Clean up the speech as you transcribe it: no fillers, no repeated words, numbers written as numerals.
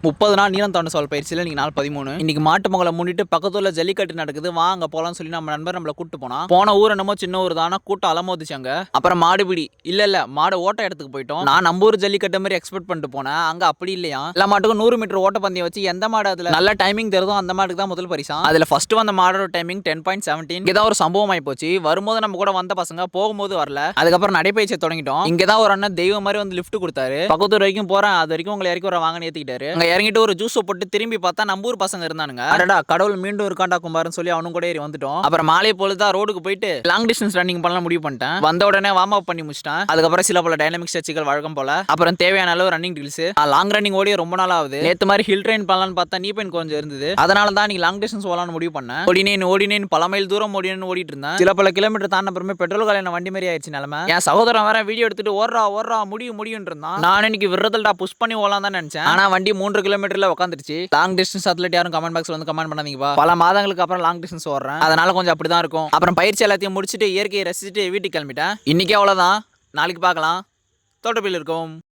30 நாள் நீளம் தாண்டு சவால் பயிற்சியில் இன்னைக்கு நாள் 13. இன்னைக்கு மாட்டு பொங்கலை முன்னிட்டு பக்கத்துல ஜல்லிக்கட்டு நடக்குது, வாங்க போலாம்னு சொல்லி நம்ம நண்பர் நம்மள கூட்டு போன ஊர் என்னமோ சின்ன ஊர் தானா, கூட்டம் அலமோதிச்சாங்க. அப்புறம் மாடுபிடி இல்ல மாடு ஓட்ட இடத்துக்கு போயிட்டோம். நான் நம்ம ஊர் ஜல்லிக்கட்டு மாதிரி எக்ஸ்பெக்ட் பண்ணிட்டு போனேன், அங்க அப்படி இல்லையா. எல்லா மாட்டுக்கும் 100 மீட்டர் ஓட்ட பந்தயம் வச்சு எந்த மாடு அதுல நல்ல டைமிங் தருதோ அந்த மாட்டுக்கு தான் முதல் பரிசா. அதுல ஃபர்ஸ்ட் வந்த மாடோட டைமிங் 10.17. இங்கதான் ஒரு சம்பவம் ஆயி போச்சு. வரும்போது நம்ம கூட வந்த பசங்க போகும்போது வரல. அதுக்கப்புறம் நடைபயிற்சியை தொடங்கிட்டோம். இங்கதான் ஒரு அண்ணன் தெய்வம் மாதிரி வந்து லிஃப்ட் கொடுத்தாரு. பக்கத்து வரைக்கும் போறேன், அது வரைக்கும் உங்களை இறக்கி வர வாங்கன்னு ஏத்திக்கிட்டாரு. அங்க இறங்கிட்டு ஒரு ஜூஸ் போட்டு திரும்பி பார்த்தா நம்ம ஊர் பசங்க இருந்தானுங்க. அடடா கடவுள் மீண்டும் இருக்காண்டா கும்பாருன்னு சொல்லி அவனும் கூட ஏறி வந்துட்டோம். அப்புறம் மாலை பொழுதுதான் ரோடுக்கு போயிட்டு லாங் டிஸ்டன்ஸ் ரன்னிங் பண்ணலாம் முடிவு பண்ணிட்டேன். வந்த உடனே வார்ம் அப் பண்ணி முடிச்சிட்டேன். அதுக்கப்புறம் சில பல டைனமிக் ஸ்ட்ரெச்சுகள் வழக்கம் போல. அப்புறம் தேவையான அளவு ரன்னிங் ட்ரில்ஸ். லாங் ரன்னிங் ஓடிய ரொம்ப நாள் ஆகுது. நேத்து மாதிரி ஹில் ட்ரெயின் பண்ணலாம்னு பார்த்தா நீ பெயின் கொஞ்சம் இருந்தது. அதனால தான் நீ லாங் டிஸ்டன்ஸ் ஓடலாம்னு முடிவு பண்ணேன். ஓடினேன் பல மைல் தூரம் ஓடிட்டு இருந்தேன். சில பல கிலோமீட்டர் தாண்ட அப்புறமே பெட்ரோல் காலையில வண்டி மாதிரி ஆயிடுச்சு நிலைமை. என் சகோதரன் வேற வீடியோ எடுத்துட்டு ஓடுறா முடியும் இருந்தான். நான் இன்னைக்கு விரதல்டா புஷ் பண்ணி ஓடலாம் தான் நினைச்சேன். ஆனா வண்டி 3 கிலோமீட்டர்ல உட்காந்துருச்சு. லாங் டிஸ்டன்ஸ் அத்லெட் யாரும் கமெண்ட் பாக்ஸ்ல வந்து கமெண்ட் பண்ணாதீங்கப்பா. பல மாதங்களுக்கு அப்புறம் லாங் டிஸ்டன்ஸ் ஓடுறேன், அதனால கொஞ்சம் அப்படிதான் இருக்கும். அப்புறம் பயிற்சி எல்லாத்தையும் முடிச்சுட்டு இயற்கையை ரசிச்சுட்டு வீட்டுக்கு கிளம்பிட்டேன். இன்னைக்கு அவ்வளவுதான், நாளைக்கு பார்க்கலாம். தோட்டப்பில் இருக்கும்.